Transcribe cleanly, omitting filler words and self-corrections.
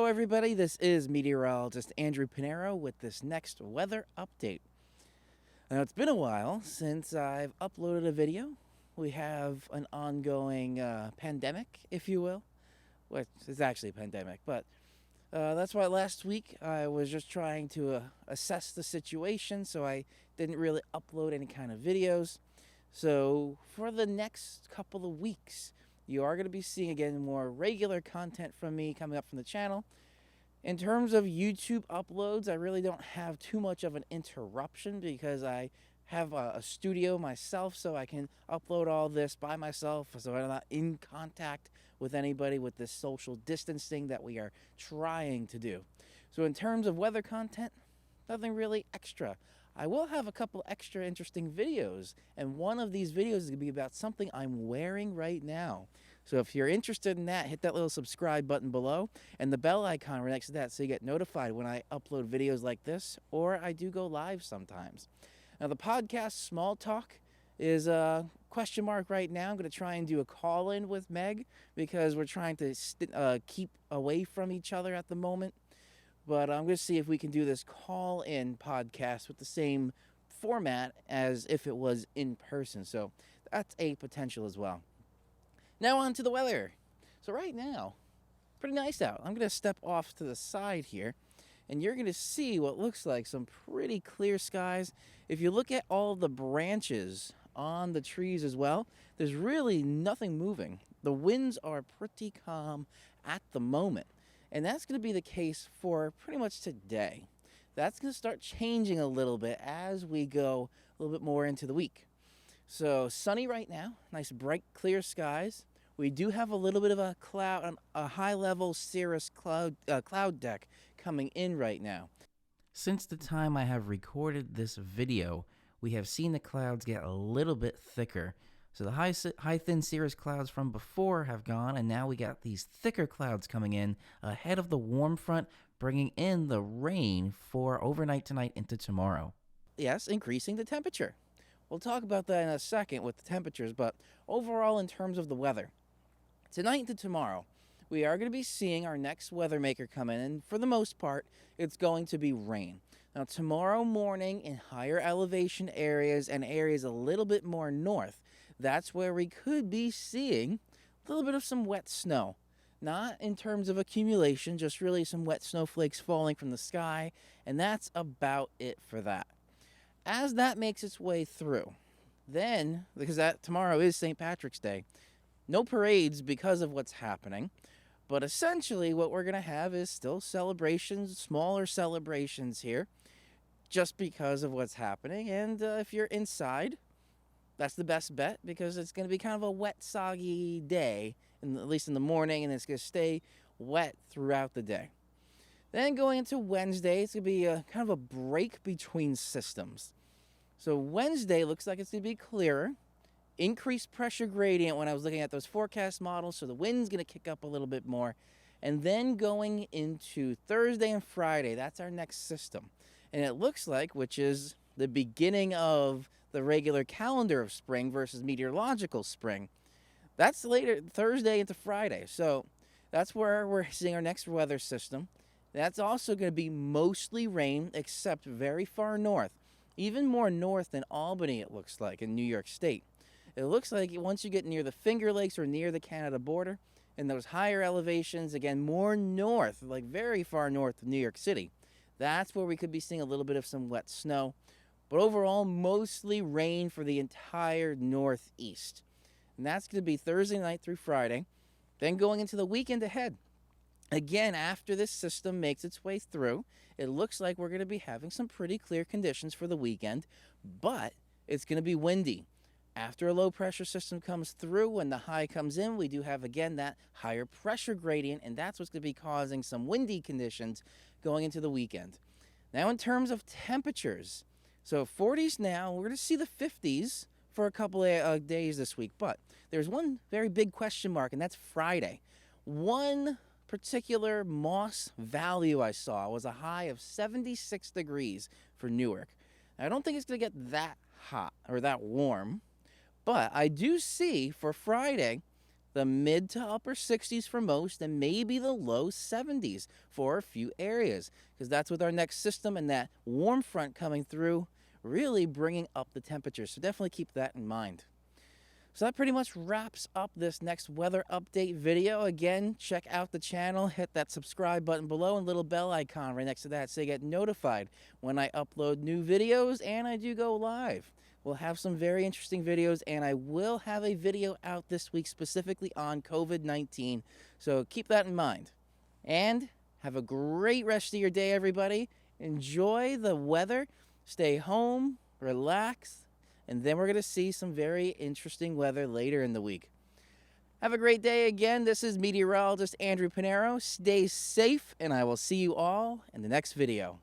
everybody. This is meteorologist Andrew Pinero with this next weather update. Now, it's been a while since I've uploaded a video. We have an ongoing pandemic, if you will. Which is actually a pandemic, but that's why last week I was just trying to assess the situation, so I didn't really upload any kind of videos. So, for the next couple of weeks, you are going to be seeing again more regular content from me coming up from the channel. In terms of YouTube uploads, I really don't have too much of an interruption because I have a studio myself, so I can upload all this by myself, so I'm not in contact with anybody with this social distancing that we are trying to do. So in terms of weather content, nothing really extra. I will have a couple extra interesting videos, and one of these videos is going to be about something I'm wearing right now. So if you're interested in that, hit that little subscribe button below and the bell icon right next to that so you get notified when I upload videos like this, or I do go live sometimes. Now the podcast Small Talk is a question mark right now. I'm going to try and do a call-in with Meg because we're trying to keep away from each other at the moment. But I'm going to see if we can do this call-in podcast with the same format as if it was in person. So that's a potential as well. Now on to the weather. So right now, pretty nice out. I'm going to step off to the side here, and you're going to see what looks like some pretty clear skies. If you look at all the branches on the trees as well, there's really nothing moving. The winds are pretty calm at the moment. And that's going to be the case for pretty much today. That's going to start changing a little bit as we go a little bit more into the week. So sunny right now, nice bright clear skies. We do have a little bit of a cloud, a high-level cirrus cloud deck coming in right now. Since the time I have recorded this video, we have seen the clouds get a little bit thicker. So the high thin cirrus clouds from before have gone, and now we got these thicker clouds coming in ahead of the warm front, bringing in the rain for overnight tonight into tomorrow. Yes, increasing the temperature. We'll talk about that in a second with the temperatures, but overall in terms of the weather, tonight into tomorrow, we are going to be seeing our next weather maker come in, and for the most part, it's going to be rain. Now, tomorrow morning in higher elevation areas and areas a little bit more north, that's where we could be seeing a little bit of some wet snow. Not in terms of accumulation, just really some wet snowflakes falling from the sky, and that's about it for that. As that makes its way through, then, because tomorrow is St. Patrick's Day, no parades because of what's happening, but essentially what we're going to have is still celebrations, smaller celebrations here, just because of what's happening, and if you're inside, that's the best bet because it's going to be kind of a wet, soggy day, at least in the morning, and it's going to stay wet throughout the day. Then going into Wednesday, it's going to be kind of a break between systems. So Wednesday looks like it's going to be clearer. Increased pressure gradient when I was looking at those forecast models, so the wind's going to kick up a little bit more. And then going into Thursday and Friday, that's our next system. And it looks like, which is the beginning of the regular calendar of spring versus meteorological spring, that's later Thursday into Friday. So that's where we're seeing our next weather system. That's also going to be mostly rain, except very far north, even more north than Albany, it looks like, in New York State. It looks like once you get near the Finger Lakes or near the Canada border, and those higher elevations, again, more north, like very far north of New York City, that's where we could be seeing a little bit of some wet snow. But overall, mostly rain for the entire Northeast. And that's going to be Thursday night through Friday. Then going into the weekend ahead. Again, after this system makes its way through, it looks like we're going to be having some pretty clear conditions for the weekend. But it's going to be windy. After a low pressure system comes through, when the high comes in, we do have, again, that higher pressure gradient. And that's what's going to be causing some windy conditions going into the weekend. Now, in terms of temperatures, so 40s now, we're going to see the 50s for a couple of days this week. But there's one very big question mark, and that's Friday. One particular Moss value I saw was a high of 76 degrees for Newark. Now, I don't think it's going to get that hot or that warm, but I do see for Friday the mid to upper 60s for most, and maybe the low 70s for a few areas, because that's with our next system and that warm front coming through, really bringing up the temperatures. So definitely keep that in mind. So that pretty much wraps up this next weather update video. Again, check out the channel, hit that subscribe button below and little bell icon right next to that so you get notified when I upload new videos and I do go live. We'll have some very interesting videos, and I will have a video out this week specifically on COVID-19. So keep that in mind. And have a great rest of your day, everybody. Enjoy the weather. Stay home, relax, and then we're going to see some very interesting weather later in the week. Have a great day again. This is meteorologist Andrew Pinero. Stay safe, and I will see you all in the next video.